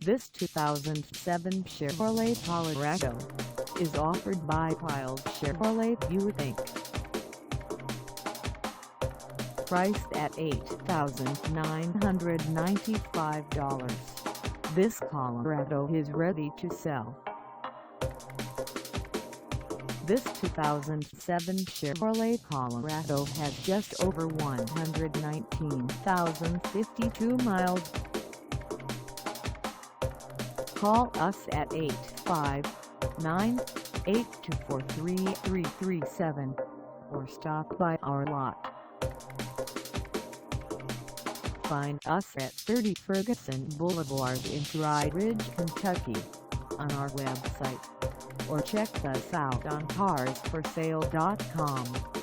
This 2007 Chevrolet Colorado is offered by Piles Chevrolet Buick Inc. Priced at $8,995, this Colorado is ready to sell. This 2007 Chevrolet Colorado has just over 119,052 miles. Call us at 859-824-3337 or stop by our lot. Find us at 30 Ferguson Blvd in Dry Ridge, Kentucky on our website, or check us out on carsforsale.com.